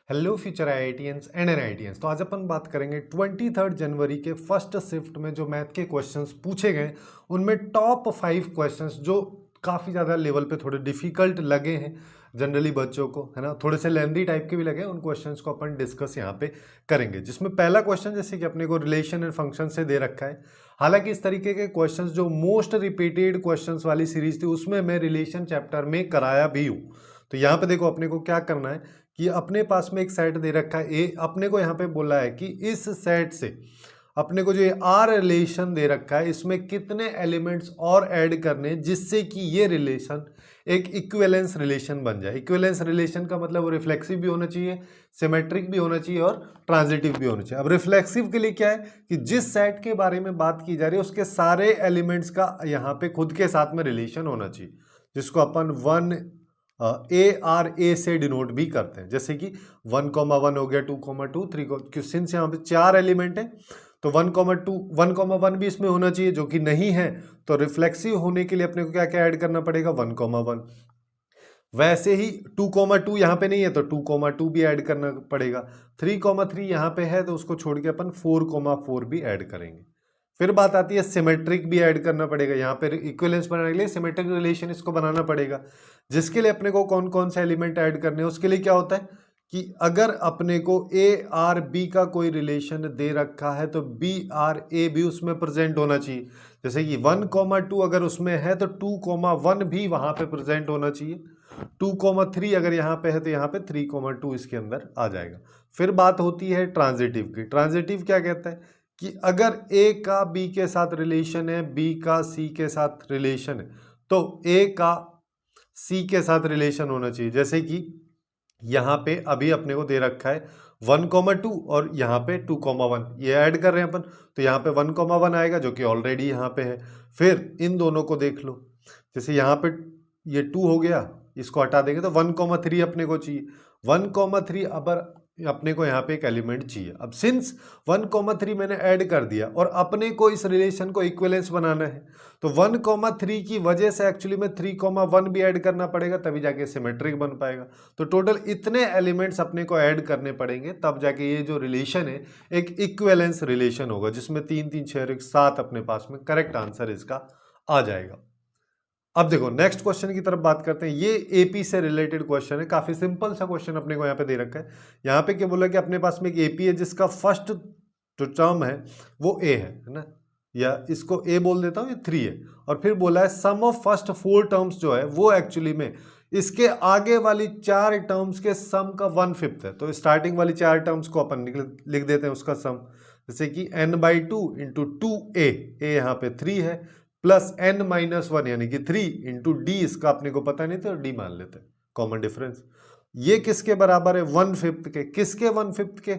Hello future IITians and NITians. तो आज अपन बात करेंगे 23 जनवरी के फर्स्ट शिफ्ट में जो मैथ के क्वेश्चंस पूछे गए उनमें टॉप 5 क्वेश्चंस जो काफ़ी ज़्यादा लेवल पे थोड़े डिफिकल्ट लगे हैं जनरली बच्चों को, है ना, थोड़े से लेंदी टाइप के भी लगे, उन क्वेश्चंस को अपन डिस्कस यहाँ पे करेंगे। जिसमें पहला क्वेश्चन जैसे कि अपने को रिलेशन एंड फंक्शन से दे रखा है। हालांकि इस तरीके के क्वेश्चंस जो मोस्ट रिपीटेड क्वेश्चंस वाली सीरीज थी उसमें मैं रिलेशन चैप्टर में कराया भी हूँ। तो यहाँ पे देखो अपने को क्या करना है कि अपने पास में एक सेट दे रखा है ए, अपने को यहाँ पे बोला है कि इस सेट से अपने को जो ये आर रिलेशन दे रखा है इसमें कितने एलिमेंट्स और ऐड करने जिससे कि ये रिलेशन एक इक्विवेलेंस रिलेशन बन जाए। इक्विवेलेंस रिलेशन का मतलब वो रिफ्लेक्सिव भी होना चाहिए, सिमेट्रिक भी होना चाहिए और ट्रांजिटिव भी होना चाहिए। अब रिफ्लेक्सिव के लिए क्या है कि जिस सेट के बारे में बात की जा रही है उसके सारे एलिमेंट्स का यहाँ पे खुद के साथ में रिलेशन होना चाहिए, जिसको अपन 1 से डिनोट भी करते हैं। जैसे कि 1,1 हो गया, 2,2, 3, सिंस यहाँ पे 4 एलिमेंट है तो 1,2 1,1 भी इसमें होना चाहिए, जो कि नहीं है। तो रिफ्लेक्सिव होने के लिए अपने को क्या क्या ऐड करना पड़ेगा, 1,1। वैसे ही 2,2 यहाँ पे नहीं है तो 2,2 भी ऐड करना पड़ेगा। 3,3 यहाँ पे है तो उसको छोड़ के अपन 4,4 भी ऐड करेंगे। फिर बात आती है सिमेट्रिक भी ऐड करना पड़ेगा। यहाँ पे इक्विवेलेंस बनाने के लिए सिमेट्रिक रिलेशन इसको बनाना पड़ेगा, जिसके लिए अपने को कौन कौन से एलिमेंट ऐड करने हैं। उसके लिए क्या होता है कि अगर अपने को ए आर बी का कोई रिलेशन दे रखा है तो बी आर ए भी उसमें प्रेजेंट होना चाहिए। जैसे कि 1,2 अगर उसमें है तो 2,1 भी वहां पे प्रेजेंट होना चाहिए। 2,3 अगर यहाँ पे है तो यहाँ पे 3,2 इसके अंदर आ जाएगा। फिर बात होती है ट्रांजिटिव की। ट्रांजिटिव क्या कहता है कि अगर ए का बी के साथ रिलेशन है, बी का सी के साथ रिलेशन है, तो ए का सी के साथ रिलेशन होना चाहिए। जैसे कि यहाँ पे अभी अपने को दे रखा है 1,2 और यहाँ पे 2,1, ये ऐड कर रहे हैं अपन तो यहाँ पे 1,1 आएगा जो कि ऑलरेडी यहाँ पे है। फिर इन दोनों को देख लो, जैसे यहाँ पे ये 2 हो गया, इसको हटा देंगे तो 1,3 अपने को चाहिए। 1,3 अब अपने को यहाँ पे एक एलिमेंट चाहिए। अब सिंस 1,3 मैंने ऐड कर दिया और अपने को इस रिलेशन को इक्विवेलेंस बनाना है तो 1,3 की वजह से एक्चुअली में 3,1 भी ऐड करना पड़ेगा, तभी जाके सिमेट्रिक बन पाएगा। तो टोटल इतने एलिमेंट्स अपने को ऐड करने पड़ेंगे तब जाके ये जो रिलेशन है एक इक्विवेलेंस रिलेशन होगा, जिसमें 3 3 6 7 अपने पास में करेक्ट आंसर इसका आ जाएगा। अब देखो नेक्स्ट क्वेश्चन की तरफ बात करते हैं। ये एपी से रिलेटेड क्वेश्चन है, काफी सिंपल सा क्वेश्चन अपने को यहाँ पे दे रखा है। यहाँ पे क्या बोला कि अपने पास में एक एपी है जिसका फर्स्ट जो टर्म है वो ए है ना, या इसको ए बोल देता हूँ, ये 3 है। और फिर बोला है सम ऑफ फर्स्ट 4 टर्म्स जो है वो एक्चुअली में इसके आगे वाली 4 टर्म्स के सम का 1/5 है। तो स्टार्टिंग वाली 4 टर्म्स को अपन लिख देते हैं उसका सम। जैसे कि n/2 इंटू 2a, ए यहाँ पे 3 है, प्लस n-1 यानी कि 3 इंटू डी, इसका अपने को पता नहीं तो डी मान लेते हैं, कॉमन डिफरेंस। ये किसके बराबर है, 1/5 के। किसके 1/5 के,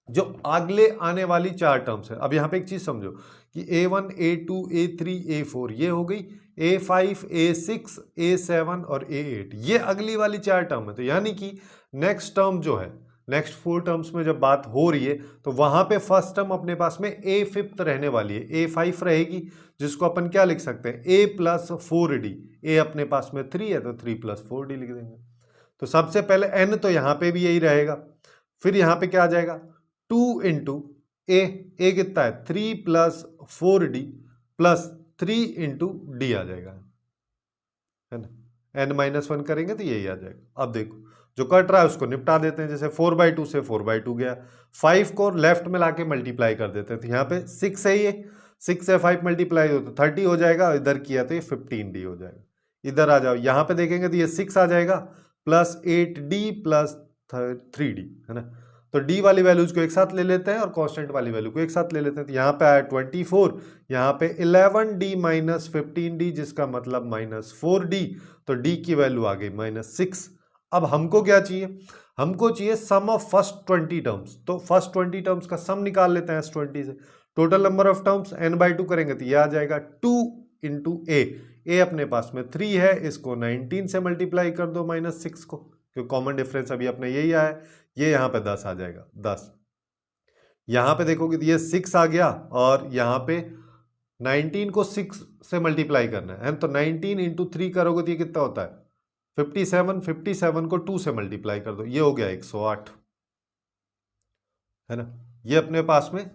जो अगले आने वाली 4 टर्म्स है। अब यहाँ पे एक चीज समझो कि a1 a2 a3 a4 ये हो गई, a5 a6 a7 और a8 ये अगली वाली 4 टर्म है। तो यानी कि नेक्स्ट टर्म जो है, नेक्स्ट 4 टर्म्स में जब बात हो रही है तो वहां पे फर्स्ट टर्म अपने पास में a5 रहने वाली है, a5 रहेगी, जिसको अपन क्या लिख सकते हैं, a प्लस 4d। a अपने पास में 3 है तो 3 प्लस 4d लिख देंगे। तो सबसे पहले n तो यहाँ पे भी यही रहेगा, फिर यहाँ पे क्या आ जाएगा 2 इंटू ए कितना है 3 plus 4d plus 3 into D आ जाएगा, है ना। n-1 करेंगे तो यही आ जाएगा। अब देखो जो कट रहा है उसको निपटा देते हैं। जैसे 4/2 से 4/2 गया, 5 को लेफ्ट में लाके मल्टीप्लाई कर देते हैं तो यहाँ पे 6 है, ये 6 से 5 मल्टीप्लाई हो तो 30 हो जाएगा, इधर किया तो ये 15d हो जाएगा। इधर आ जाओ, यहाँ पे देखेंगे तो ये 6 आ जाएगा प्लस 8d प्लस 3d, है ना। तो d वाली वैल्यूज को एक साथ ले लेते हैं और कांस्टेंट वाली वैल्यू को एक साथ ले लेते हैं। तो यहाँ पे आया 24, यहाँ पे 11d माइनस 15d, जिसका मतलब -4d। तो d की वैल्यू आ गई -6। अब हमको क्या चाहिए, हमको चाहिए सम ऑफ फर्स्ट 20 टर्म्स। तो फर्स्ट 20 टर्म्स का सम निकाल लेते हैं S20 से। Total number of terms n/2 करेंगे तो ये आ जाएगा 2 इंटू ए अपने पास में 3 है, इसको 19 से मल्टीप्लाई कर दो -6 को, क्योंकि कॉमन डिफरेंस अभी अपने यही आया है, ये यहाँ पे 10 आ जाएगा 10। यहाँ पे देखोगे तो ये 6 आ गया और यहाँ पे 19 को 6 से मल्टीप्लाई करना है तो 19 इंटू 3 करोगे तो ये कितना होता है 57। 57 को 2 से मल्टीप्लाई कर दो, ये हो गया 108। है ना। ये अपने पास में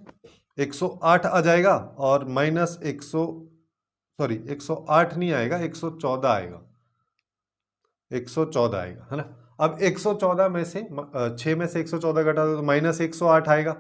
108 आ जाएगा और माइनस 108 नहीं आएगा, 114 आएगा, 114 आएगा, है ना। अब 114 में से 6 में से 114 घटा दो तो माइनस 108 आएगा,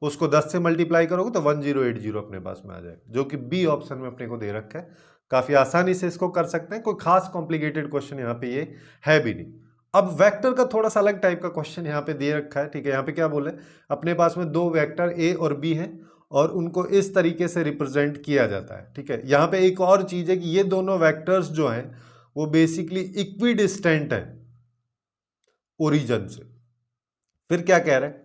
उसको 10 से मल्टीप्लाई करोगे तो 1080 अपने पास में आ जाएगा, जो कि बी ऑप्शन में अपने को दे रखा है। काफी आसानी से इसको कर सकते हैं, कोई खास कॉम्प्लिकेटेड क्वेश्चन यहाँ पे ये है भी नहीं। अब वेक्टर का थोड़ा सा अलग टाइप का क्वेश्चन यहाँ पे दे रखा है, ठीक है। यहाँ पे क्या बोले, अपने पास में दो वेक्टर ए और बी है और उनको इस तरीके से रिप्रेजेंट किया जाता है, ठीक है। यहाँ पे एक और चीज है कि ये दोनों वेक्टर्स जो हैं वो बेसिकली इक्विडिस्टेंट है ओरिजिन से। फिर क्या कह रहे हैं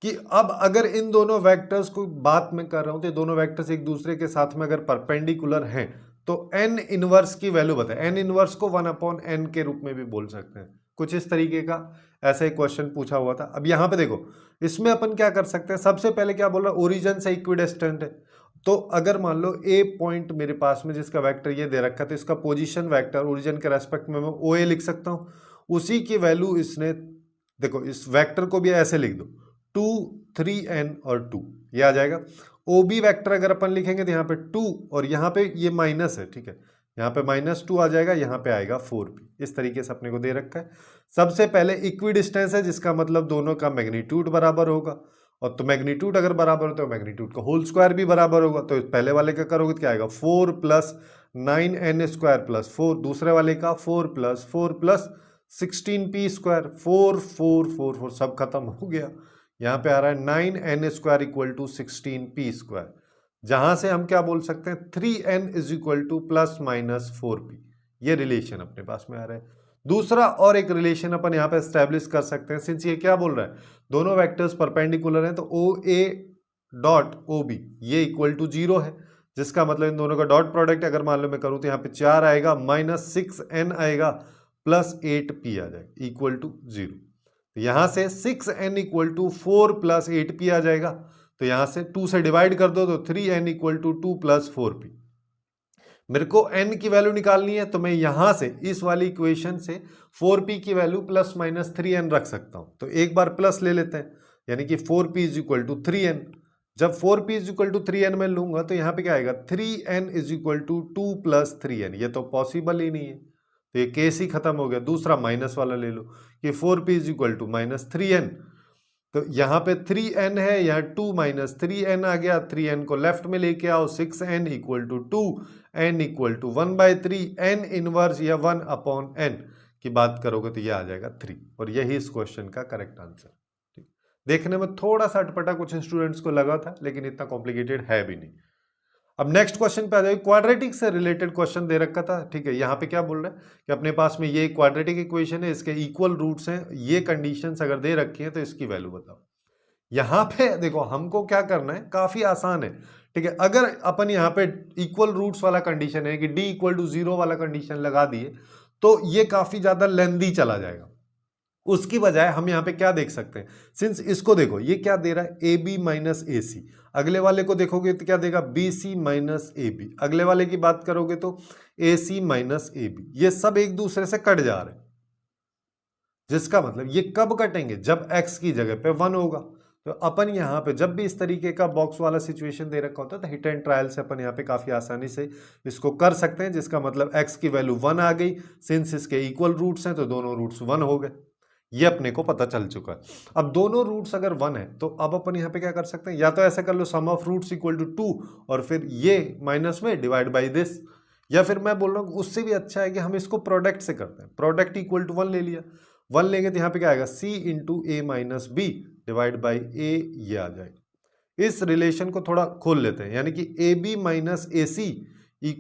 कि अब अगर इन दोनों वेक्टर्स को बात में कर रहा हूं तो दोनों वेक्टर्स एक दूसरे के साथ में अगर परपेंडिकुलर हैं तो n इनवर्स की वैल्यू बताए। n इनवर्स को 1/n के रूप में भी बोल सकते हैं, कुछ इस तरीके का ऐसा एक क्वेश्चन पूछा हुआ था। अब यहां पे देखो, इसमें अपन क्या कर सकते हैं, सबसे पहले क्या बोल रहा है, ओरिजिन से इक्विडिस्टेंट है। तो अगर मान लो ए पॉइंट मेरे पास में जिसका वेक्टर ये दे रखा है तो इसका पोजीशन वेक्टर ओरिजिन के रेस्पेक्ट में मैं ओ ए लिख सकता हूं, उसी की वैल्यू इसने, देखो इस वेक्टर को भी ऐसे लिख दो 2 3n और 2, ये आ जाएगा। OB वेक्टर अगर अपन लिखेंगे तो यहाँ पे 2 और यहाँ पे ये माइनस है, ठीक है, यहाँ पे -2 आ जाएगा, यहाँ पे आएगा 4p। इस तरीके से अपने को दे रखा है। सबसे पहले इक्विडिस्टेंस है जिसका मतलब दोनों का मैग्नीट्यूड बराबर होगा, और तो मैग्नीट्यूड अगर बराबर हो तो मैग्नीट्यूड का होल स्क्वायर भी बराबर होगा। तो पहले वाले का करोगे तो क्या आएगा, 4 + 9n² + 4, दूसरे वाले का 4 + 4 + 16p², 4 4 4 4 सब खत्म हो गया। यहाँ पे आ रहा है 9n² = 16p², जहां से हम क्या बोल सकते हैं 3n = ±4p। ये रिलेशन अपने पास में आ रहा है। दूसरा और एक रिलेशन अपन यहाँ पे एस्टेब्लिश कर सकते हैं, सिंस ये क्या बोल रहा है, दोनों वेक्टर्स परपेंडिकुलर हैं तो OA.OB ये = 0 है, जिसका मतलब इन दोनों का डॉट प्रोडक्ट अगर मान लो मैं करूँ तो यहाँ पे 4 आएगा, -6n आएगा, +8p आ जाएगा, = 0। यहां से 6n = 4 + 8p आ जाएगा, तो यहां से 2 से डिवाइड कर दो तो 3n = 2 + 4p। मेरे को n की वैल्यू निकालनी है तो मैं यहां से इस वाली इक्वेशन से 4p की वैल्यू ±3n रख सकता हूं। तो एक बार प्लस ले लेते हैं, यानी कि 4p = 3n। जब 4p = 3n में लूंगा तो यहाँ पे क्या आएगा, 3n = 2 + 3n। ये तो पॉसिबल ही नहीं है, तो ये केस ही खत्म हो गया। दूसरा माइनस वाला ले लो कि 4p = -3n, तो यहाँ पे 3n है, यहाँ 2 - 3n आ गया, 3n को लेफ्ट में लेके आओ, 6n = 2, n = 1/3, n इनवर्स या 1/n की बात करोगे तो ये आ जाएगा 3, और यही इस क्वेश्चन का करेक्ट आंसर। ठीक, देखने में थोड़ा सा अटपटा कुछ स्टूडेंट्स को लगा था, लेकिन इतना कॉम्प्लिकेटेड है भी नहीं। अब नेक्स्ट क्वेश्चन पे आ जाए, क्वाड्रेटिक से रिलेटेड क्वेश्चन दे रखा था, ठीक है। यहाँ पे क्या बोल रहा है कि अपने पास में ये क्वाड्रेटिक इक्वेशन है, इसके इक्वल रूट्स हैं, ये कंडीशंस अगर दे रखी हैं तो इसकी वैल्यू बताओ। यहाँ पे देखो हमको क्या करना है, काफी आसान है, ठीक है। अगर अपन यहाँ पे इक्वल रूट्स वाला कंडीशन है कि d = 0 वाला कंडीशन लगा दिए तो ये काफी ज्यादा लेंदी चला जाएगा। उसकी बजाय हम यहाँ पे क्या देख सकते हैं, सिंस इसको देखो ये क्या दे रहा है, AB - AC, अगले वाले को देखोगे तो क्या देगा, BC - AB, अगले वाले की बात करोगे तो AC - AB, ये सब एक दूसरे से कट जा रहे हैं, जिसका मतलब ये कब कटेंगे, जब x की जगह पे 1 होगा। तो अपन यहाँ पे जब भी इस तरीके का बॉक्स वाला सिचुएशन दे रखा होता है तो हिट एंड ट्रायल से अपन यहाँ पे काफी आसानी से इसको कर सकते हैं, जिसका मतलब x की वैल्यू 1 आ गई, सिंस इसके इक्वल रूट्स हैं तो दोनों रूट्स 1 हो गए, ये अपने को पता चल चुका है। अब दोनों रूट्स अगर 1 है तो अब अपन यहाँ पे क्या कर सकते हैं, या तो ऐसा कर लो सम ऑफ रूट्स = 2 और फिर ये माइनस में डिवाइड बाई दिस, या फिर मैं बोल रहा हूँ उससे भी अच्छा है कि हम इसको प्रोडक्ट से करते हैं, प्रोडक्ट = 1 ले लिया, 1 लेंगे तो यहाँ पे क्या आएगा, C × A - B divide by A, ये आ जाएगा। इस रिलेशन को थोड़ा खोल लेते हैं, यानी कि AB - AC =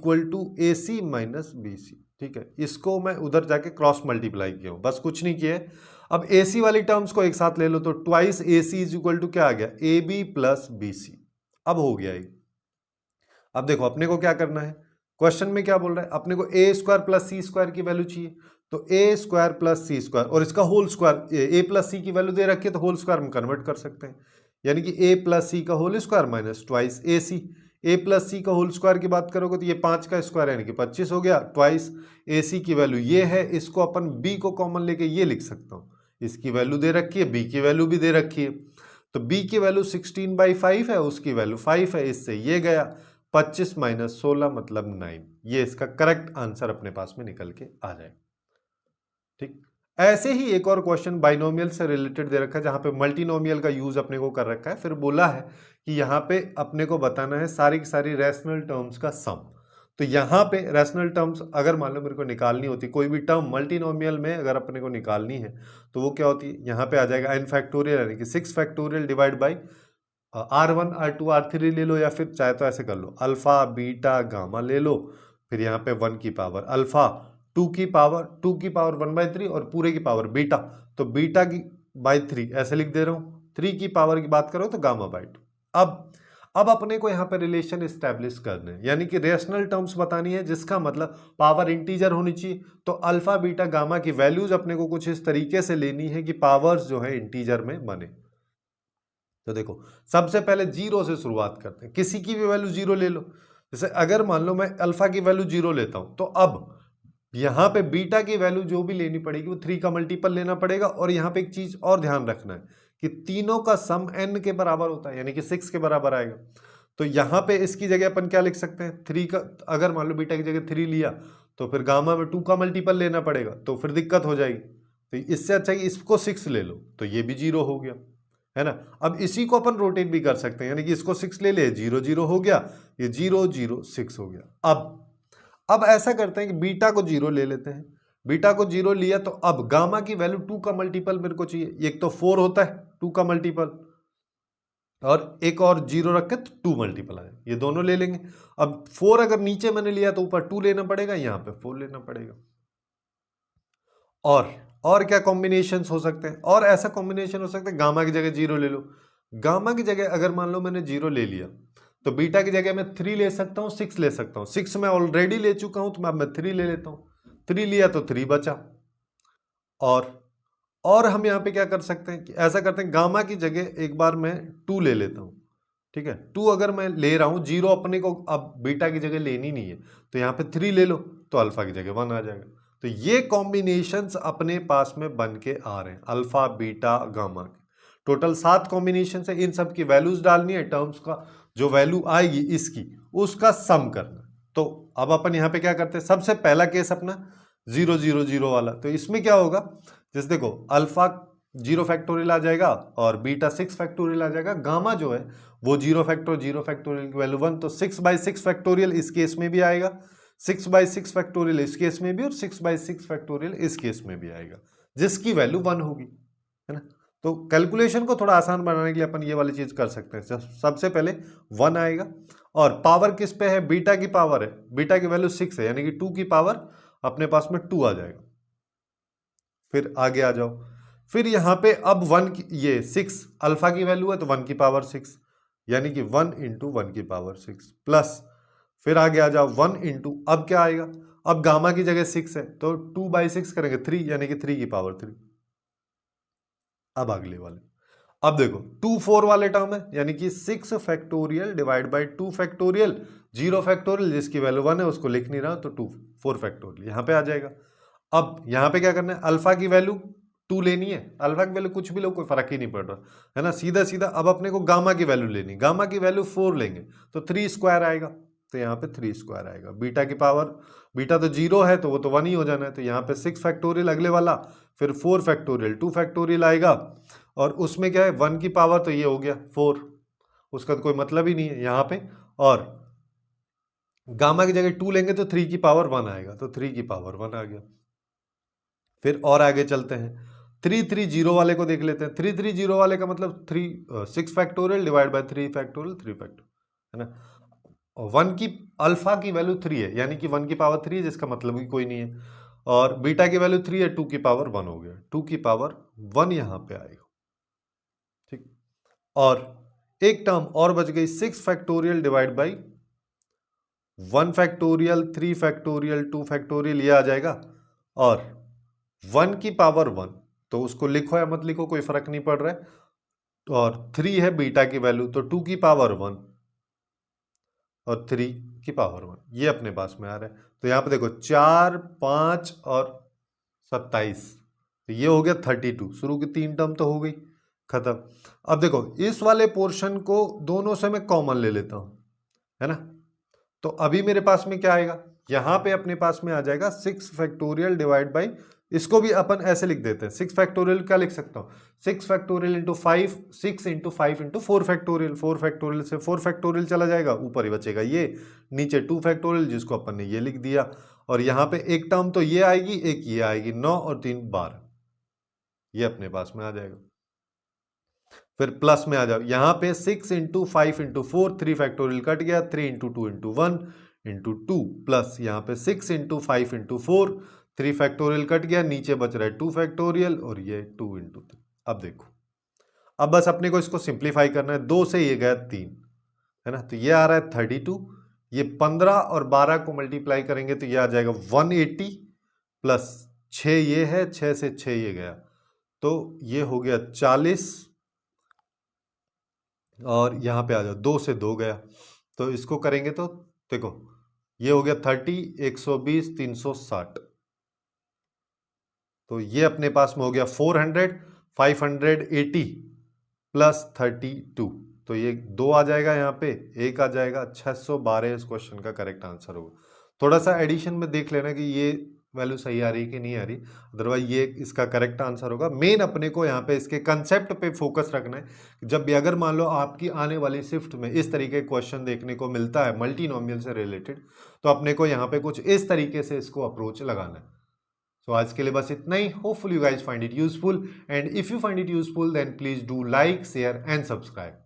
AC - BC, ठीक है। इसको मैं उधर जाके क्रॉस मल्टीप्लाई किया हूँ, बस कुछ नहीं किया। अब AC वाली टर्म्स को एक साथ ले लो तो ट्वाइस AC = क्या आ गया, AB + BC। अब हो गया ये। अब देखो अपने को क्या करना है, क्वेश्चन में क्या बोल रहा है, अपने को A² + C² की वैल्यू चाहिए, तो A² + C² और इसका होल स्क्वायर, A + C की वैल्यू दे रखी है तो होल स्क्वायर में कन्वर्ट कर सकते हैं, यानी कि A + C का whole square minus twice AC। A + C का होल स्क्वायर की बात करोगे तो ये 5 का स्क्वायर यानी कि 25 हो गया, ट्वाइस AC की वैल्यू ये है, इसको अपन B को कॉमन लेके ये लिख सकता हूँ, इसकी वैल्यू दे रखी है, B की वैल्यू भी दे रखी है, तो b की वैल्यू 16/5 है, उसकी वैल्यू 5 है, इससे ये गया 25 माइनस 16 मतलब 9। ये इसका करेक्ट आंसर अपने पास में निकल के आ जाए। ठीक, ऐसे ही एक और क्वेश्चन बाइनोमियल से रिलेटेड दे रखा है जहां पे मल्टीनोमियल का यूज अपने को कर रखा है। फिर बोला है कि यहाँ पे अपने को बताना है सारी की सारी रैशनल टर्म्स का सम। तो यहाँ पे रैशनल टर्म्स अगर मान लो मेरे को निकालनी होती, कोई भी टर्म मल्टीनोमियल में अगर अपने को निकालनी है तो वो क्या होती है, यहाँ पे आ जाएगा n फैक्टोरियल यानी कि 6 factorial divide by R1 R2 R3 ले लो, या फिर चाहे तो ऐसे कर लो अल्फा बीटा गामा ले लो, फिर यहाँ पे 1 की पावर अल्फा, 2 की पावर 1/3 और पूरे की पावर बीटा, तो बीटा की बाई 3 ऐसे लिख दे रहा हूँ। 3 की पावर की बात करो तो गामा बाई 2। अब अपने को यहाँ पे रिलेशन एस्टेब्लिश करने हैं, यानी कि रेशनल टर्म्स बतानी है जिसका मतलब पावर इंटीजर होनी चाहिए। तो अल्फा बीटा गामा की वैल्यूज अपने को कुछ इस तरीके से लेनी है कि पावर्स जो है इंटीजर में बने। तो देखो सबसे पहले जीरो से शुरुआत करते हैं, किसी की भी वैल्यू जीरो ले लो। जैसे अगर मान लो मैं अल्फा की वैल्यू जीरो लेता हूं, तो अब यहां पे बीटा की वैल्यू जो भी लेनी पड़ेगी वो 3 का मल्टीपल लेना पड़ेगा। और यहां पे एक चीज और ध्यान रखना है कि तीनों का सम n के बराबर होता है, यानी कि 6 के बराबर आएगा। तो यहां पे इसकी जगह अपन क्या लिख सकते हैं, 3 का, अगर मान लो बीटा की जगह 3 लिया तो फिर गामा में 2 का मल्टीपल लेना पड़ेगा, तो फिर दिक्कत हो जाएगी। तो इससे अच्छा है कि इसको 6 ले लो, तो ये भी जीरो हो गया, है ना। अब इसी को अपन रोटेट भी कर सकते हैं, यानी कि इसको 6 ले ले, 0 0 हो गया, ये 0 0 6 हो गया। अब ऐसा करते हैं कि बीटा को 0 ले लेते हैं। बीटा को 0 लिया तो अब गामा की वैल्यू 2 का मल्टीपल मेरे को चाहिए। एक तो 4 होता है 2 का मल्टीपल, और एक और 0 रख के 2 मल्टीपल आए, ये दोनों ले लेंगे। अब 4 अगर नीचे मैंने लिया तो ऊपर 2 लेना पड़ेगा, यहां पे 4 लेना पड़ेगा। और क्या कॉम्बिनेशंस हो सकते हैं, और ऐसा कॉम्बिनेशन हो सकता है गामा की जगह 0 ले लो। गामा की जगह अगर मान लो मैंने 0 ले लिया तो बीटा की जगह मैं 3 ले सकता हूं, 6 ले सकता हूं। 6 मैं ऑलरेडी ले चुका हूं, तो मैं 3 ले लेता हूं। 3 लिया तो 3 बचा। और हम यहां पे क्या कर सकते हैं कि ऐसा करते हैं, गामा की जगह एक बार मैं 2 ले लेता हूं। ठीक है, 2 अगर मैं ले रहा हूं, 0 अपने को अब बीटा की जगह लेनी नहीं है, तो यहां पे 3 ले लो तो अल्फा की जगह 1 आ जाएगा। तो ये कॉम्बिनेशंस अपने पास में बन के आ रहे हैं, अल्फा बीटा गामा के टोटल 7 कॉम्बिनेशन है। इन सब की वैल्यूज डालनी है, टर्म्स का जो वैल्यू आएगी इसकी उसका सम करना। तो अब अपन यहाँ पे क्या करते हैं, सबसे पहला केस अपना 0 0 0 वाला। तो इसमें क्या होगा, जैसे देखो अल्फा 0 फैक्टोरियल आ जाएगा और बीटा 6 फैक्टोरियल आ जाएगा। गामा जो है वो 0 फैक्टोरियल की वैल्यू 1, तो 6/6 फैक्टोरियल इस केस में भी आएगा, 6/6 फैक्टोरियल इस केस में भी, और 6/6 फैक्टोरियल इस केस में भी आएगा, जिसकी वैल्यू 1 होगी, है ना। तो कैलकुलेशन को थोड़ा आसान बनाने के लिए अपन ये वाली चीज कर सकते हैं। सबसे पहले 1 आएगा, और पावर किस पे है, बीटा की पावर है, बीटा की वैल्यू 6 है, यानी कि 2 की पावर अपने पास में 2 आ जाएगा। फिर आगे आ जाओ, फिर यहां पे अब 1 की, ये 6 अल्फा की वैल्यू है तो 1 की पावर 6, यानी कि 1 इंटू 1 की पावर 6 प्लस, फिर आगे आ जाओ 1 इंटू, अब क्या आएगा, अब गामा की जगह 6 है तो 2/6 करेंगे 3, यानी कि 3 की पावर 3। अब अगले वाले, अब देखो 2 4 वाले टर्म है, यानी कि 6 factorial divide by 2 factorial, 0 factorial जिसकी वैल्यू 1 है उसको लिख नहीं रहा, तो 2 4 फैक्टोरियल यहां पे आ जाएगा। अब यहां पे क्या करना है, अल्फा की वैल्यू 2 लेनी है, अल्फा की वैल्यू कुछ भी लो कोई फर्क ही नहीं पड़ रहा, है ना, सीधा सीधा। अब अपने को गामा की वैल्यू लेनी, गामा की वैल्यू 4 लेंगे तो 3 स्क्वायर आएगा, तो यहाँ पे 3 स्क्वायर आएगा। बीटा की पावर, बीटा तो 0 है तो वो तो 1 ही हो जाना है, तो यहाँ पे 6 फैक्टोरियल अगले वाला, फिर 4 फैक्टोरियल 2 फैक्टोरियल आएगा, और उसमें क्या है 1 की पावर, तो ये हो गया 4, उसका तो कोई मतलब ही नहीं है यहाँ पे। और गामा की जगह 2 लेंगे तो 3 की पावर 1 आएगा, तो 3 की पावर 1 आ गया। फिर और आगे चलते हैं, 3 3 0 वाले को देख लेते हैं। 3 3 0 वाले का मतलब 6 factorial divide by 3 factorial, 3 factorial, है ना। 1 की अल्फा की वैल्यू 3 है, यानी कि 1 की पावर 3 है, जिसका मतलब भी कोई नहीं है। और बीटा की वैल्यू 3 है, 2 की पावर 1 हो गया, 2 की पावर 1 यहां पे आएगा। ठीक, और एक टर्म और बच गई, 6 factorial divide by 1 factorial, 3 factorial, 2 factorial, ये आ जाएगा। और 1 की पावर 1, तो उसको लिखो या मत लिखो कोई फर्क नहीं पड़ रहा है। और 3 है बीटा की वैल्यू, तो 2 की पावर 1 और 3 की पावर 1, ये अपने पास में आ रहा है। तो यहां पे देखो 4 5 और 27, तो ये हो गया 32। शुरू की 3 टर्म तो हो गई, खत्म। अब देखो इस वाले पोर्शन को दोनों से मैं कॉमन ले लेता हूं, है ना। तो अभी मेरे पास में क्या आएगा, यहां पे अपने पास में आ जाएगा 6 फैक्टोरियल डिवाइड बाई, इसको भी अपन ऐसे लिख देते हैं 6 फैक्टोरियल, क्या लिख सकता हूं 6 factorial into 5, 6 into 5 into 4 factorial, 4 factorial से 4 फैक्टोरियल चला जाएगा, ऊपर ही बचेगा ये, नीचे 2 फैक्टोरियल जिसको अपन ने ये लिख दिया, और यहां पे एक टर्म तो ये आएगी, एक ये आएगी, 9 और 3 12, ये अपने पास में आ जाएगा। फिर प्लस में आ जाओ, यहां पे 6 इंटू 5 इंटू 4, 3 फैक्टोरियल कट गया, 3 इंटू 2 इंटू 1 इंटू 2, प्लस यहां पे 6 इंटू 5 इंटू 4, 3 फैक्टोरियल कट गया, नीचे बच रहा है 2 फैक्टोरियल, और ये 2 इंटू 3। अब देखो, अब बस अपने को इसको सिंप्लीफाई करना है, 2 से ये गया 3, है ना, तो ये आ रहा है 32, ये 15 और 12 को मल्टीप्लाई करेंगे तो ये आ जाएगा 180, प्लस 6 ये है, 6 से 6 ये गया, तो ये हो गया 40, और यहां पे आ जाओ 2 से 2 गया, तो इसको करेंगे तो देखो ये हो गया 30, 120, 360, तो ये अपने पास में हो गया 400, 580 प्लस 32, तो ये 2 आ जाएगा, यहाँ पे 1 आ जाएगा, 612 इस क्वेश्चन का करेक्ट आंसर होगा। थोड़ा सा एडिशन में देख लेना कि ये वैल्यू सही आ रही है कि नहीं आ रही, अदरवाइज ये इसका करेक्ट आंसर होगा। मेन अपने को यहाँ पे इसके कंसेप्ट पे फोकस रखना है। जब भी अगर मान लो आपकी आने वाली शिफ्ट में इस तरीके क्वेश्चन देखने को मिलता है मल्टीनोमियल से रिलेटेड, तो अपने को यहाँ पे कुछ इस तरीके से इसको अप्रोच लगाना है। तो आज के लिए बस इतना ही। Hopefully you guys find it useful, and if you find it useful then please do like, share and subscribe.